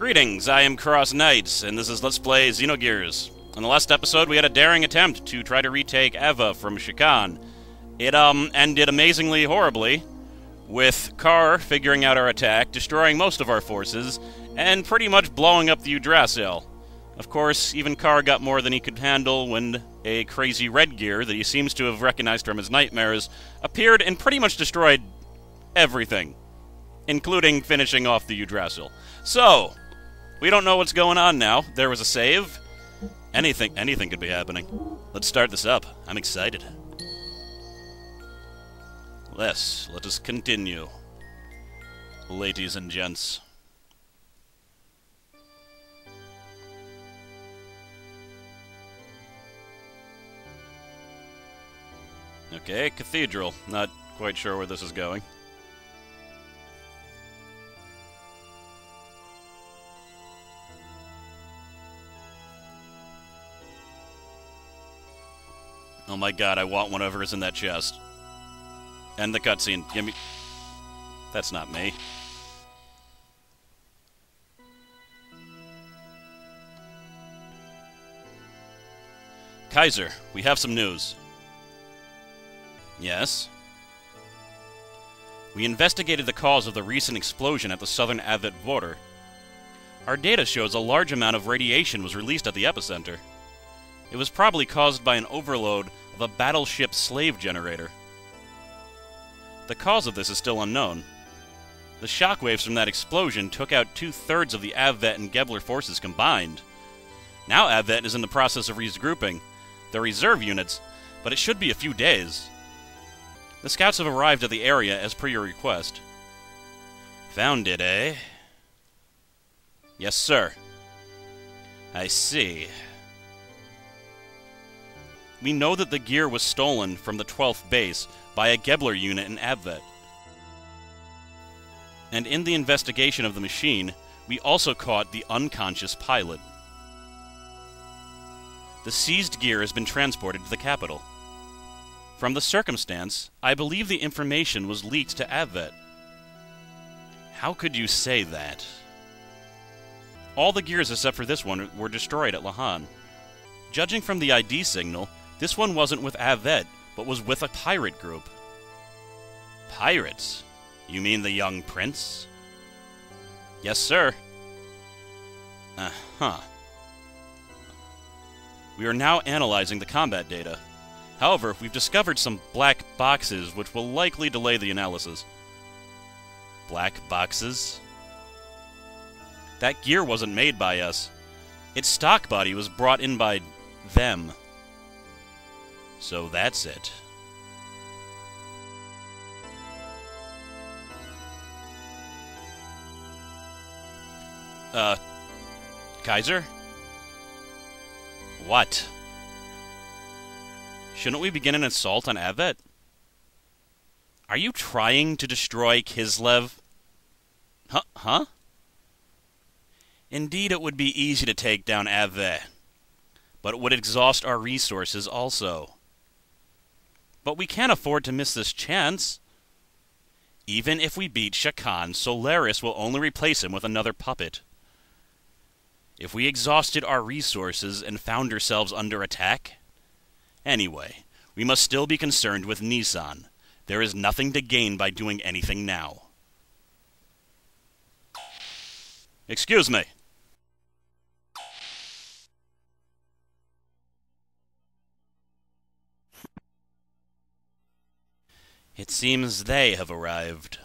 Greetings, I am CrossKnights, and this is Let's Play Xenogears. In the last episode, we had a daring attempt to try to retake Eva from Shakan. It, ended amazingly horribly, with Kar figuring out our attack, destroying most of our forces, and pretty much blowing up the Yggdrasil. Of course, even Kar got more than he could handle when a crazy red gear that he seems to have recognized from his nightmares appeared and pretty much destroyed everything, including finishing off the Yggdrasil. So, we don't know what's going on now. There was a save. Anything could be happening. Let's start this up. I'm excited. Let us continue. Ladies and gents. Okay, cathedral. Not quite sure where this is going. Oh my god, I want whatever is in that chest. End the cutscene. Give me... That's not me. Kaiser, we have some news. Yes? We investigated the cause of the recent explosion at the southern Advet border. Our data shows a large amount of radiation was released at the epicenter. It was probably caused by an overload of a battleship slave generator. The cause of this is still unknown. The shockwaves from that explosion took out 2/3 of the Advet and Gebler forces combined. Now Advet is in the process of regrouping their reserve units, but it should be a few days. The scouts have arrived at the area as per your request. Found it, eh? Yes, sir. I see. We know that the gear was stolen from the 12th base by a Gebler unit in Advet. And in the investigation of the machine, we also caught the unconscious pilot. The seized gear has been transported to the capital. From the circumstance, I believe the information was leaked to Advet. How could you say that? All the gears except for this one were destroyed at Lahan. Judging from the ID signal, this one wasn't with Advet, but was with a pirate group. Pirates? You mean the young prince? Yes, sir. Uh-huh. We are now analyzing the combat data. However, we've discovered some black boxes which will likely delay the analysis. Black boxes? That gear wasn't made by us. Its stock body was brought in by them. So that's it. Kaiser? What? Shouldn't we begin an assault on Advet? Are you trying to destroy Kislev? Huh? Indeed, it would be easy to take down Advet, but it would exhaust our resources also. But we can't afford to miss this chance. Even if we beat Shakan, Solaris will only replace him with another puppet. If we exhausted our resources and found ourselves under attack? Anyway, we must still be concerned with Nissan. There is nothing to gain by doing anything now. Excuse me. It seems they have arrived.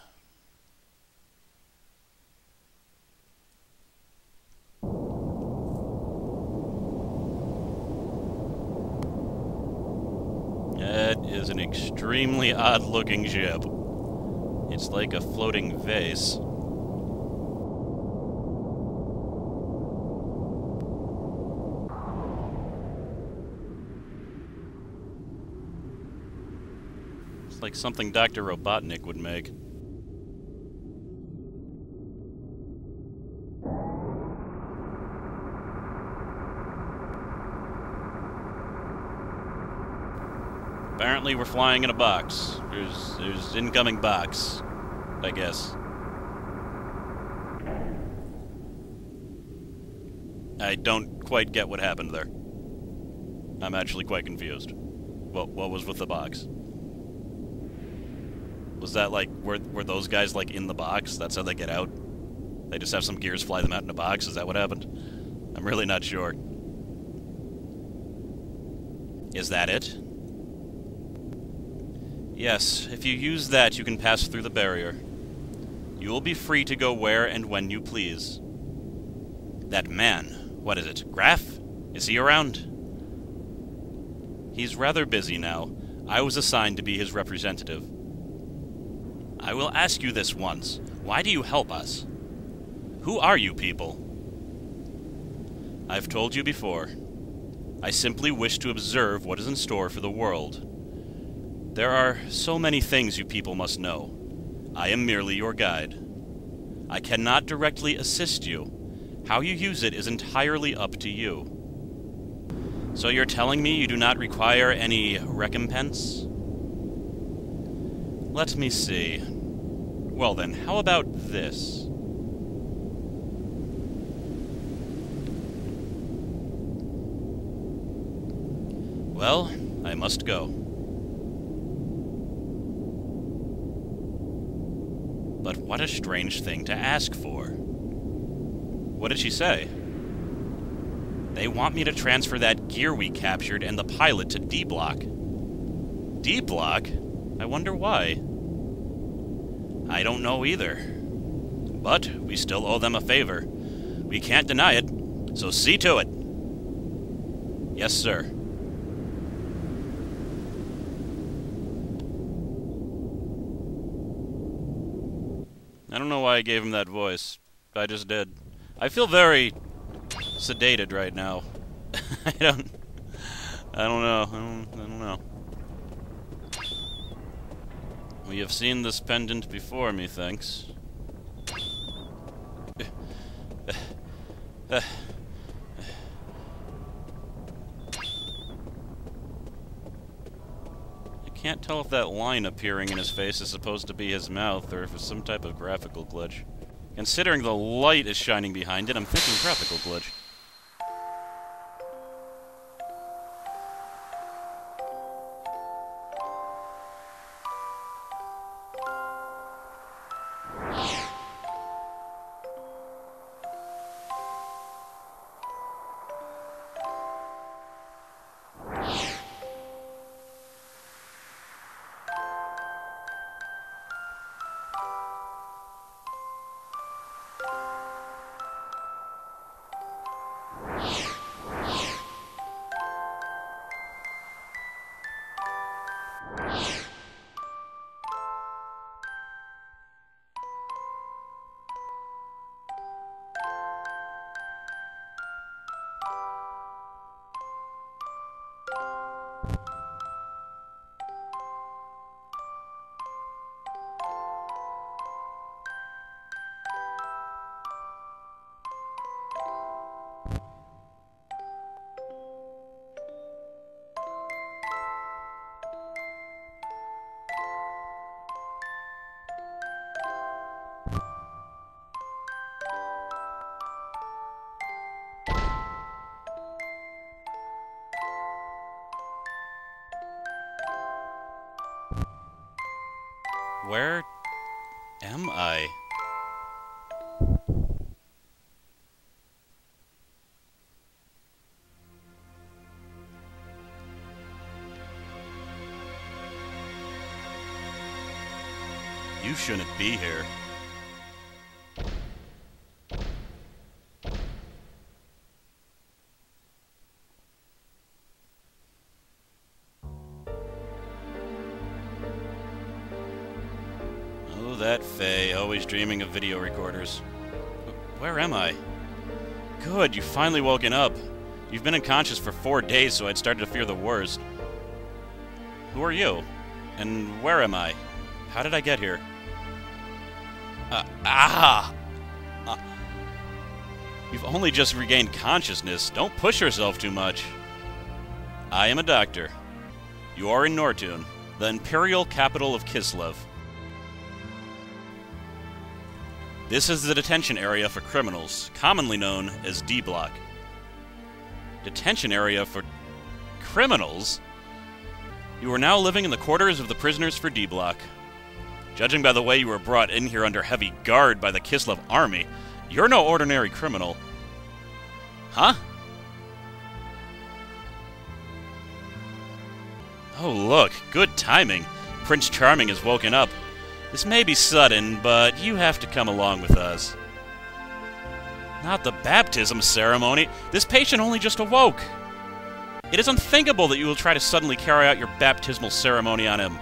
That is an extremely odd-looking ship. It's like a floating vase. Like something Dr. Robotnik would make. Apparently we're flying in a box. There's incoming box, I guess. I don't quite get what happened there. I'm actually quite confused. What was with the box? Was that like, were those guys like in the box? That's how they get out? They just have some gears fly them out in a box? Is that what happened? I'm really not sure. Is that it? Yes, if you use that, you can pass through the barrier. You will be free to go where and when you please. That man, what is it, Graf? Is he around? He's rather busy now. I was assigned to be his representative. I will ask you this once. Why do you help us? Who are you people? I've told you before. I simply wish to observe what is in store for the world. There are so many things you people must know. I am merely your guide. I cannot directly assist you. How you use it is entirely up to you. So you're telling me you do not require any recompense? Let me see. Well then, how about this? Well, I must go. But what a strange thing to ask for. What did she say? They want me to transfer that gear we captured and the pilot to D-Block. D-Block? I wonder why. I don't know either. But we still owe them a favor. We can't deny it, so see to it. Yes, sir. I don't know why I gave him that voice. I just did. I feel very sedated right now. I don't know. I don't know. We have seen this pendant before, methinks. I can't tell if that line appearing in his face is supposed to be his mouth, or if it's some type of graphical glitch. Considering the light is shining behind it, I'm thinking graphical glitch. Where am I? You shouldn't be here. Oh, that Faye, always dreaming of video recorders. Where am I? Good, you've finally woken up. You've been unconscious for 4 days, so I'd started to fear the worst. Who are you? And where am I? How did I get here? You've only just regained consciousness. Don't push yourself too much. I am a doctor. You are in Nortun, the imperial capital of Kislev. This is the detention area for criminals, commonly known as D-Block. detention area for criminals? You are now living in the quarters of the prisoners for D Block. Judging by the way you were brought in here under heavy guard by the Kislev army, you're no ordinary criminal. Huh? Oh look, good timing. Prince Charming has woken up. This may be sudden, but you have to come along with us. Not the baptism ceremony. This patient only just awoke. It is unthinkable that you will try to suddenly carry out your baptismal ceremony on him.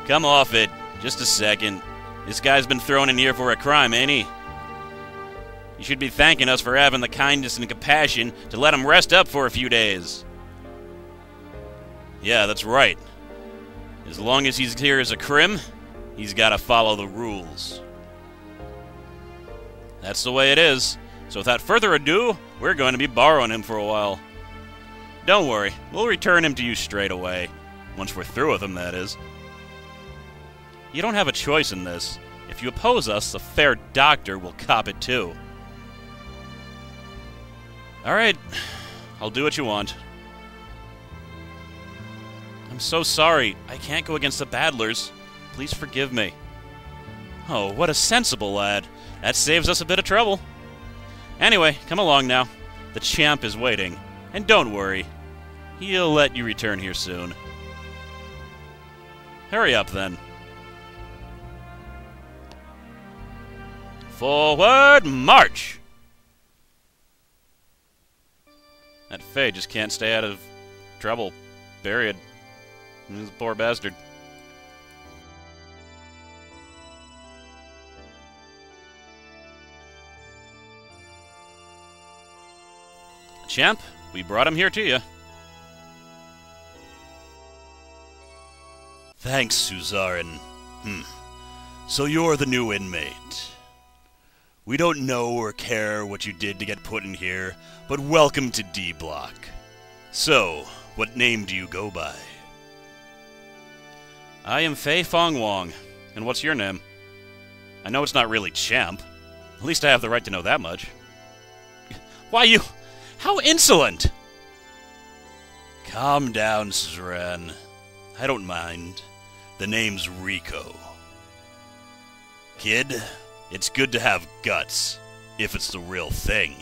Come off it. Just a second. This guy's been thrown in here for a crime, ain't he? You should be thanking us for having the kindness and compassion to let him rest up for a few days. Yeah, that's right. As long as he's here as a crim, he's got to follow the rules. That's the way it is. So without further ado, we're going to be borrowing him for a while. Don't worry, we'll return him to you straight away. Once we're through with him, that is. You don't have a choice in this. If you oppose us, the fair doctor will cop it too. Alright, I'll do what you want. I'm so sorry. I can't go against the Battlers. Please forgive me. Oh, what a sensible lad. That saves us a bit of trouble. Anyway, come along now. The champ is waiting. And don't worry. He'll let you return here soon. Hurry up, then. Forward march! That Faye just can't stay out of trouble. Period. He's a poor bastard. Champ, we brought him here to you. Thanks, Suzarin. So you're the new inmate. We don't know or care what you did to get put in here, but welcome to D Block. So, what name do you go by? I am Fei Fong Wong. And what's your name? I know it's not really Champ. At least I have the right to know that much. Why, you... How insolent! Calm down, Suzarin. I don't mind. The name's Rico. Kid, it's good to have guts, if it's the real thing.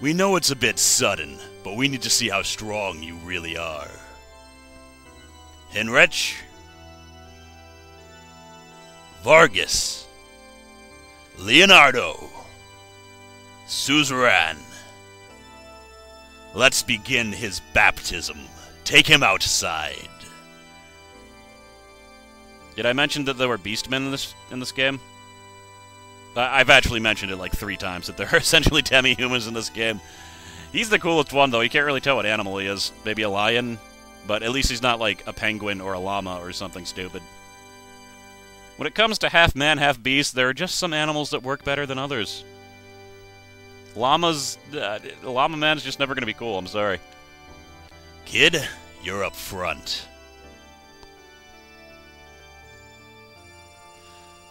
We know it's a bit sudden, but we need to see how strong you really are. Henrich? Vargas? Leonardo? Suzerain? Let's begin his baptism. Take him outside. Did I mention that there were beastmen in this game? I've actually mentioned it like 3 times, that there are essentially demi-humans in this game. He's the coolest one, though. You can't really tell what animal he is. Maybe a lion, but at least he's not like a penguin or a llama or something stupid. When it comes to half man, half beast, there are just some animals that work better than others. Llamas... llama man's just never going to be cool, I'm sorry. Kid, you're up front.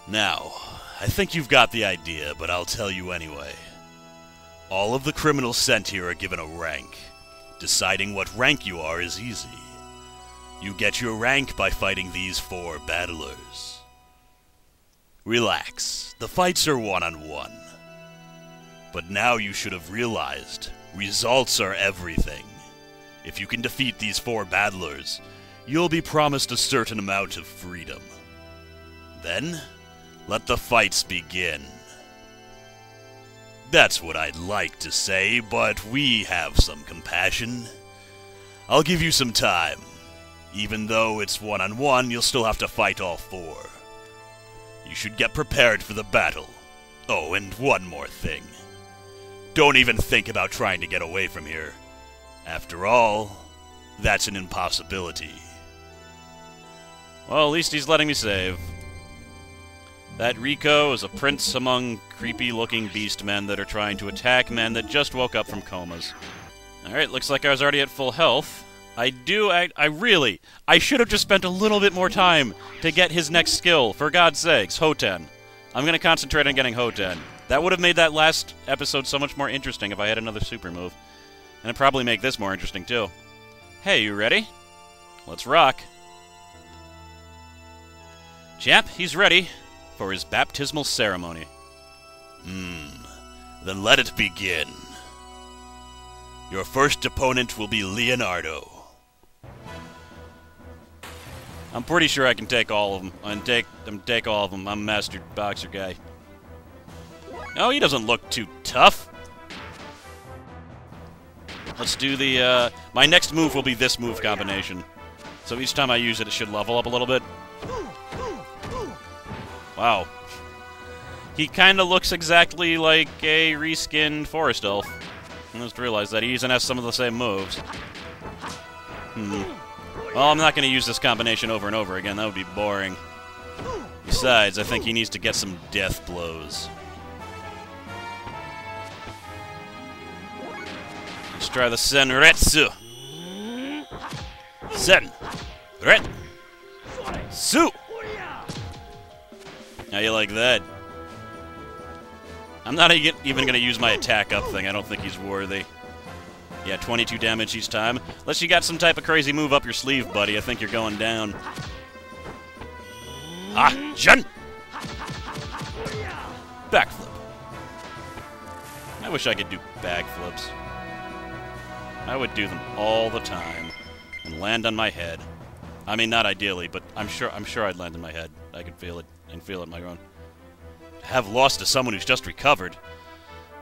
Now, I think you've got the idea, but I'll tell you anyway. All of the criminals sent here are given a rank. Deciding what rank you are is easy. You get your rank by fighting these 4 battlers. Relax, the fights are one-on-one. But now you should have realized, results are everything. If you can defeat these 4 battlers, you'll be promised a certain amount of freedom. Then, let the fights begin. That's what I'd like to say, but we have some compassion. I'll give you some time. Even though it's one-on-one, you'll still have to fight all 4. You should get prepared for the battle. Oh, and one more thing. Don't even think about trying to get away from here. After all, that's an impossibility. Well, at least he's letting me save. That Rico is a prince among creepy-looking beastmen that are trying to attack men that just woke up from comas. Alright, looks like I was already at full health. I should have just spent a little bit more time to get his next skill, for God's sakes, Hoten. I'm going to concentrate on getting Hoten. That would have made that last episode so much more interesting if I had another super move. And it'd probably make this more interesting, too. Hey, you ready? Let's rock. Champ, he's ready for his baptismal ceremony. Then let it begin. Your first opponent will be Leonardo. I'm pretty sure I can take all of them. Take all of them. I'm a master boxer guy. Oh, he doesn't look too tough. Let's do the, my next move will be this move combination. So each time I use it, it should level up a little bit. Wow. He kind of looks exactly like a reskinned Forest Elf. I just realized that he even has some of the same moves. Well, I'm not going to use this combination over and over again. That would be boring. Besides, I think he needs to get some death blows. Let's try the Senretsu. Senretsu! How you like that? I'm not even going to use my attack up thing. I don't think he's worthy. Yeah, 22 damage each time. Unless you got some type of crazy move up your sleeve, buddy. I think you're going down. Ah, Jun! Backflip. I wish I could do backflips. I would do them all the time and land on my head. I mean, not ideally, but I'm sure I'd land on my head. I could feel it and feel it in my own. Have lost to someone who's just recovered.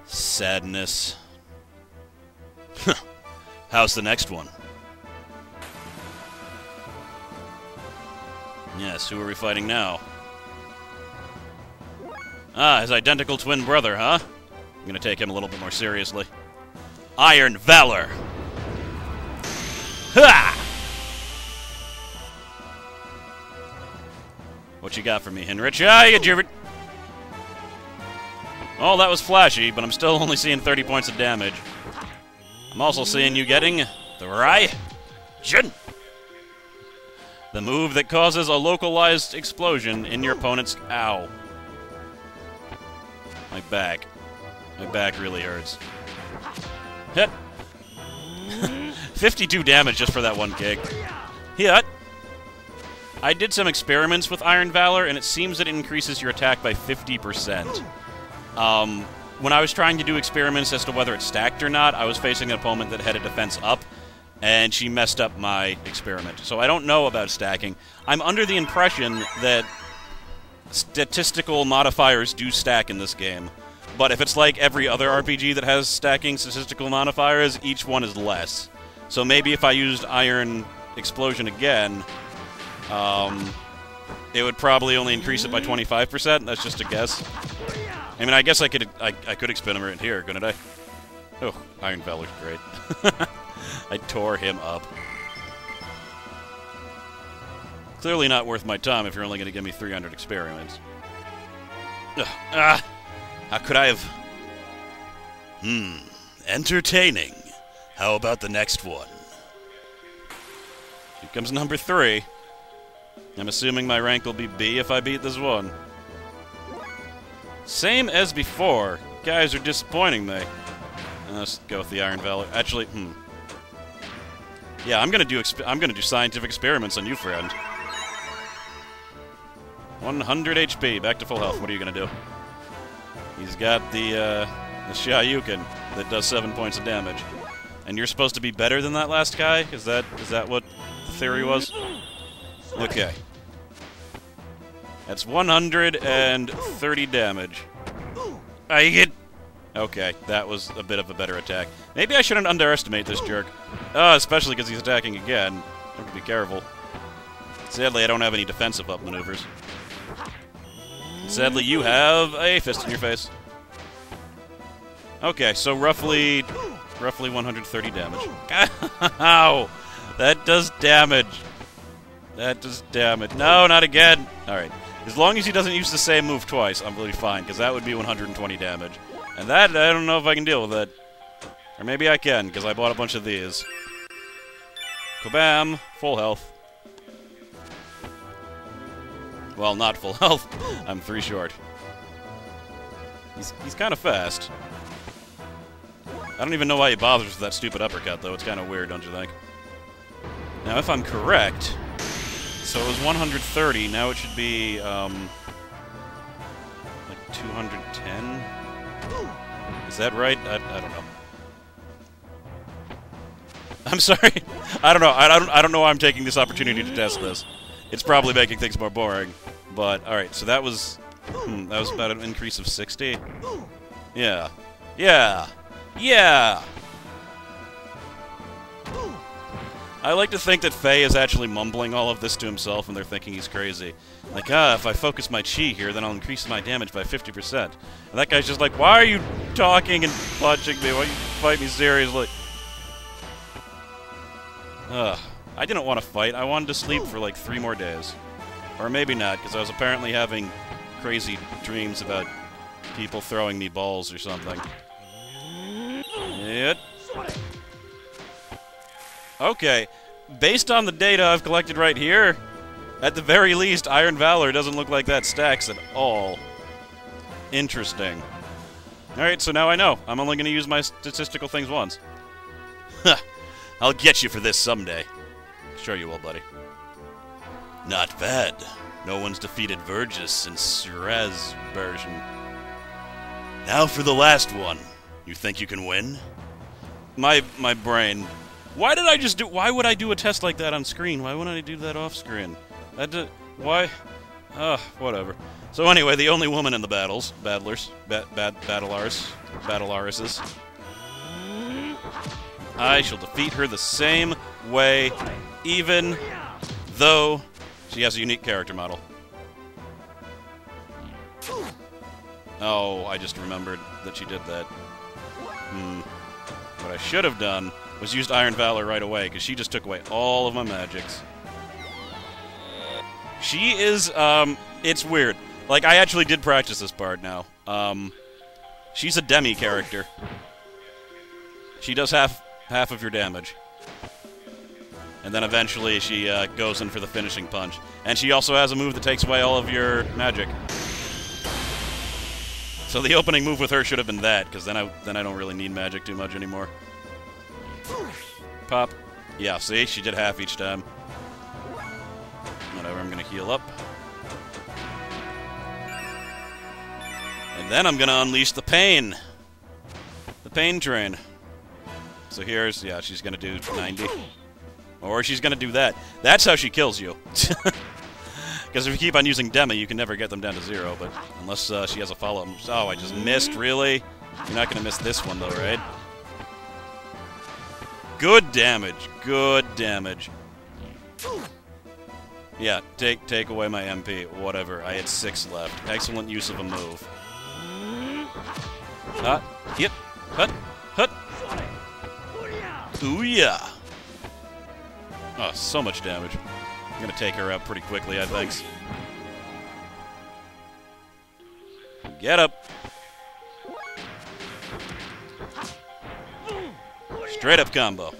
Sadness. How's the next one? Yes, who are we fighting now? Ah, his identical twin brother, huh? I'm gonna take him a little bit more seriously. Iron Valor! Ha! What you got for me, Henrich? Ah, you jibbered! Oh, that was flashy, but I'm still only seeing 30 points of damage. I'm also seeing you getting the Rai-Jin! The move that causes a localized explosion in your opponent's... Ow. My back. My back really hurts. Hit! 52 damage just for that one kick. Hit! I did some experiments with Iron Valor, and it seems that it increases your attack by 50%. When I was trying to do experiments as to whether it's stacked or not, I was facing an opponent that had a defense up, and she messed up my experiment. So I don't know about stacking. I'm under the impression that statistical modifiers do stack in this game. But if it's like every other RPG that has stacking statistical modifiers, each one is less. So maybe if I used Iron Explosion again, it would probably only increase it by 25%. That's just a guess. I mean, I guess I could experiment here, couldn't I? Oh, Iron Valor's great. I tore him up. Clearly not worth my time if you're only going to give me 300 experiments. How could I have... Entertaining. How about the next one? Here comes number 3. I'm assuming my rank will be B if I beat this one. Same as before. Guys are disappointing me. Let's go with the Iron Valor. Actually, yeah, I'm gonna do scientific experiments on you, friend. 100 HP, back to full health. What are you gonna do? He's got the Shoryuken that does 7 points of damage, and you're supposed to be better than that last guy. Is that what the theory was? Okay. That's 130 damage. I get. Okay, that was a bit of a better attack. Maybe I shouldn't underestimate this jerk. Especially because he's attacking again. I have to be careful. Sadly, I don't have any defensive up maneuvers. Sadly, you have a fist in your face. Okay, so roughly 130 damage. Ow! That does damage. That does damage. No, not again! Alright. As long as he doesn't use the same move twice, I'm really fine, because that would be 120 damage. And that, I don't know if I can deal with that. Or maybe I can, because I bought a bunch of these. Kabam! Full health. Well, not full health. I'm 3 short. He's kind of fast. I don't even know why he bothers with that stupid uppercut, though. It's kind of weird, don't you think? Now, if I'm correct, so it was 130. Now it should be like 210. Is that right? I don't know. I'm sorry. I don't know. I don't know why I'm taking this opportunity to test this. It's probably making things more boring. But all right. So that was about an increase of 60. Yeah. Yeah. Yeah. I like to think that Faye is actually mumbling all of this to himself, and they're thinking he's crazy. Like, if I focus my chi here, then I'll increase my damage by 50%. And that guy's just like, why are you talking and punching me? Why you fight me seriously? I didn't want to fight. I wanted to sleep for like 3 more days. Or maybe not, because I was apparently having crazy dreams about people throwing me balls or something. Yep. Okay. Based on the data I've collected right here, at the very least, Iron Valor doesn't look like that stacks at all. Interesting. Alright, so now I know. I'm only going to use my statistical things once. I'll get you for this someday. Sure you will, buddy. Not bad. No one's defeated Vergis since Shiraz version. Now for the last one. You think you can win? My brain. Why did I just do... Why would I do a test like that on screen? Why wouldn't I do that off screen? Why? Whatever. So anyway, the only woman in the battlers, battlarises. I shall defeat her the same way, even though she has a unique character model. Oh, I just remembered that she did that. What I should have done was used Iron Valor right away, because she just took away all of my magics. She is, it's weird. Like, I actually did practice this part now. She's a demi character. She does half of your damage. And then eventually she goes in for the finishing punch. And she also has a move that takes away all of your magic. So the opening move with her should have been that, because then I don't really need magic too much anymore. Pop. Yeah, see? She did half each time. Whatever, I'm gonna heal up. And then I'm gonna unleash the pain. The pain train. So here's, yeah, she's gonna do 90. Or she's gonna do that. That's how she kills you. Because if you keep on using Demi, you can never get them down to 0, but unless she has a follow-up. Oh, I just missed, really? You're not gonna miss this one, though, right? Good damage. Good damage. Yeah, take away my MP. Whatever. I had 6 left. Excellent use of a move. Yep. Hut. Hut. Ooh, yeah. Oh, so much damage. I'm gonna take her out pretty quickly, I think. Get up. Straight up combo.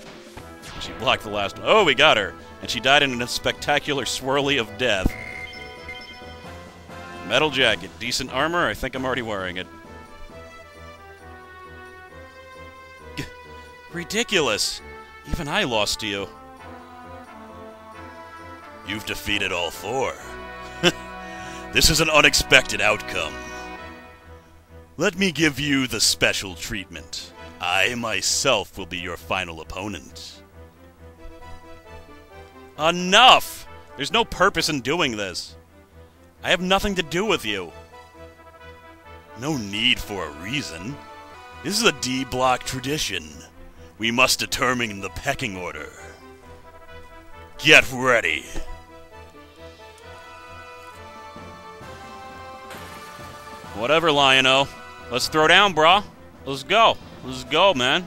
She blocked the last one. Oh, we got her. And she died in a spectacular swirly of death. Metal jacket. Decent armor. I think I'm already wearing it. Ridiculous. Even I lost to you. You've defeated all 4. This is an unexpected outcome. Let me give you the special treatment. I myself will be your final opponent. Enough! There's no purpose in doing this. I have nothing to do with you. No need for a reason. This is a D-block tradition. We must determine the pecking order. Get ready. Whatever, Lion-O. Let's throw down, brah. Let's go. Let's go, man.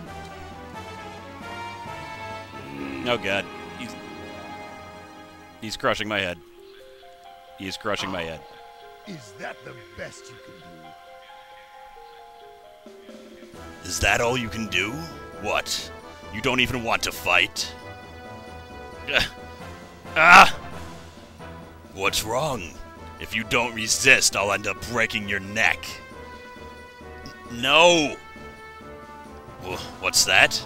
Oh, God. He's crushing my head. He's crushing my head. Is that the best you can do? Is that all you can do? What? You don't even want to fight? What's wrong? If you don't resist, I'll end up breaking your neck. No! What's that?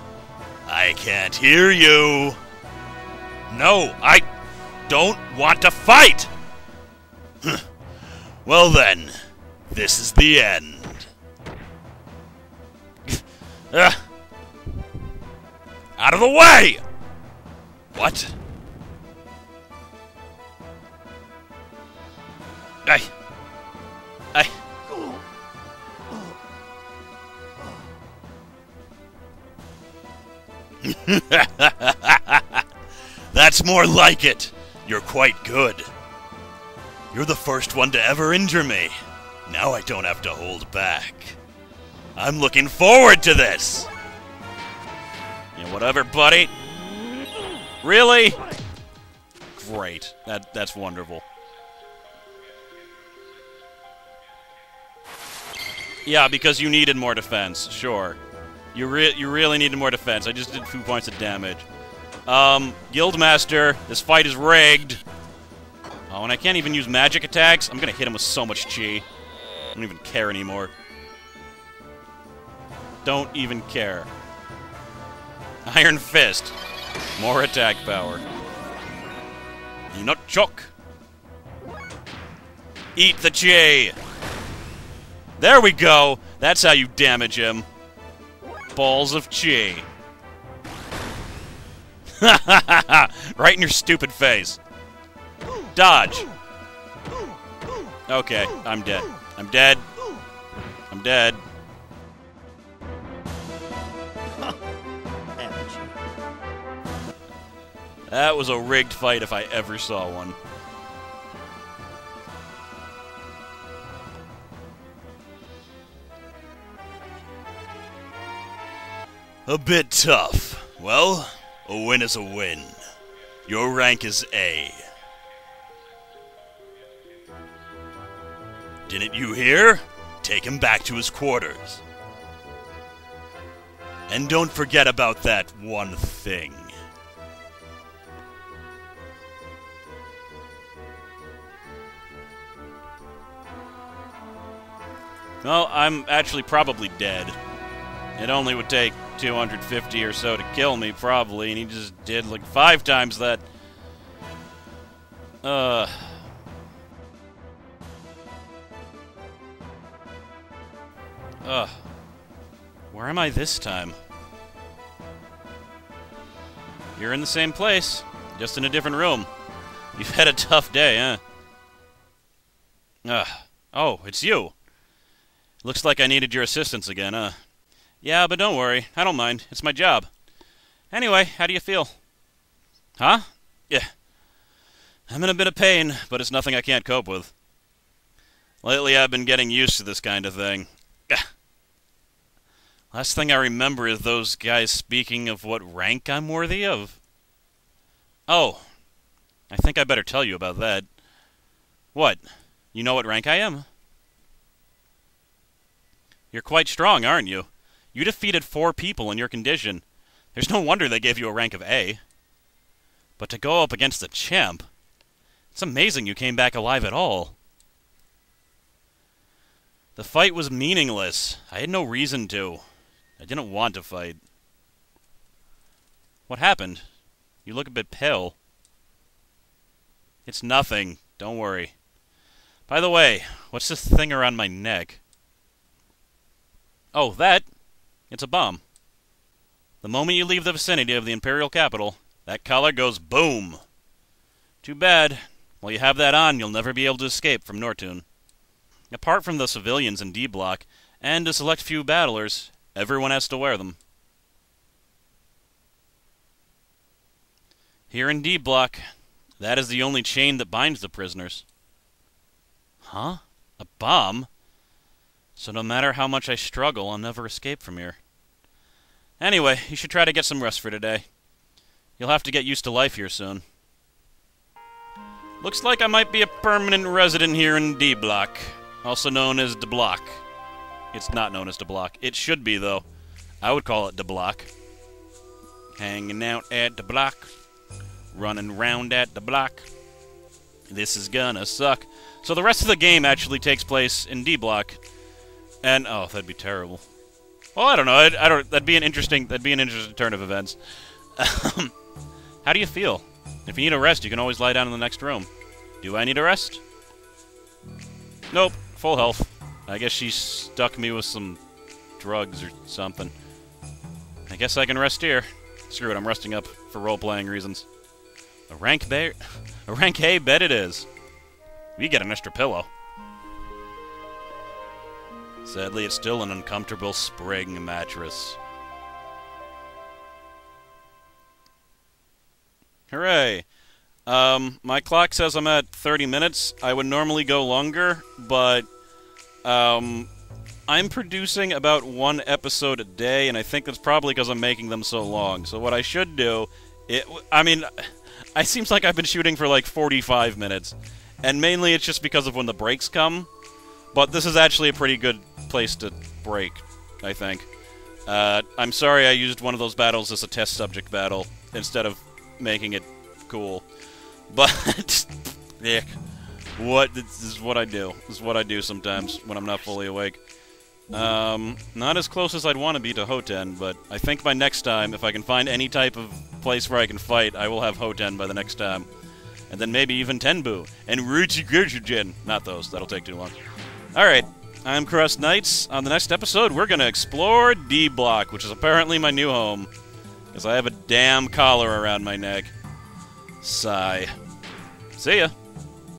I can't hear you! No, I don't want to fight! Well then, this is the end. Out of the way! What? I... That's more like it. You're quite good. You're the first one to ever injure me. Now I don't have to hold back. I'm looking forward to this. Yeah, whatever, buddy. Really? Great. That's wonderful. Yeah, because you needed more defense. Sure. You really needed more defense. I just did 2 points of damage. Guildmaster, this fight is rigged. Oh, and I can't even use magic attacks? I'm gonna hit him with so much chi. I don't even care anymore. Don't even care. Iron Fist. More attack power. Not choke. Eat the chi. There we go. That's how you damage him. Balls of chi. Right in your stupid face. Dodge. Okay, I'm dead. I'm dead. I'm dead. That was a rigged fight if I ever saw one. A bit tough. Well, a win is a win. Your rank is A. Didn't you hear? Take him back to his quarters. And don't forget about that one thing. Well, I'm actually probably dead. It only would take 250 or so to kill me, probably, and he just did like 5 times that. Where am I this time? You're in the same place, just in a different room. You've had a tough day, huh? Oh, it's you. Looks like I needed your assistance again, huh? Yeah, but don't worry. I don't mind. It's my job. Anyway, how do you feel? Huh? Yeah. I'm in a bit of pain, but it's nothing I can't cope with. Lately, I've been getting used to this kind of thing. Last thing I remember is those guys speaking of what rank I'm worthy of. Oh. I think I better tell you about that. What? You know what rank I am? You're quite strong, aren't you? You defeated 4 people in your condition. There's no wonder they gave you a rank of A. But to go up against a champ, it's amazing you came back alive at all. The fight was meaningless. I had no reason to. I didn't want to fight. What happened? You look a bit pale. It's nothing. Don't worry. By the way, what's this thing around my neck? Oh, that? It's a bomb. The moment you leave the vicinity of the Imperial capital, that collar goes boom. Too bad. While you have that on, you'll never be able to escape from Nortune. Apart from the civilians in D Block, and a select few battlers, everyone has to wear them. Here in D Block, that is the only chain that binds the prisoners. Huh? A bomb? So no matter how much I struggle, I'll never escape from here. Anyway, you should try to get some rest for today. You'll have to get used to life here soon. Looks like I might be a permanent resident here in D Block, also known as De Block. It's not known as De Block. It should be, though. I would call it De Block. Hanging out at De Block. Running round at De Block. This is gonna suck. So the rest of the game actually takes place in D Block. And oh, that'd be terrible. Well, I don't know. I don't. That'd be an interesting turn of events. How do you feel? If you need a rest, you can always lie down in the next room. Do I need a rest? Nope. Full health. I guess she stuck me with some drugs or something. I guess I can rest here. Screw it. I'm resting up for role-playing reasons. A rank A bed it is. We get an extra pillow. Sadly, it's still an uncomfortable spring mattress. Hooray! My clock says I'm at 30 minutes. I would normally go longer, but I'm producing about 1 episode a day, and I think that's probably because I'm making them so long. So what I should do, it seems like I've been shooting for like 45 minutes, and mainly it's just because of when the breaks come. But this is actually a pretty good place to break, I think. I'm sorry I used one of those battles as a test subject battle instead of making it cool. But, yeah, this is what I do. This is what I do sometimes when I'm not fully awake. Not as close as I'd want to be to Hoten, but I think by next time, if I can find any type of place where I can fight, I will have Hoten by the next time. And then maybe even Tenbu. And Ruchigurjin. Not those, that'll take too long. Alright, I'm CrossKnights. On the next episode, we're gonna explore D Block, which is apparently my new home. Because I have a damn collar around my neck. Sigh. See ya.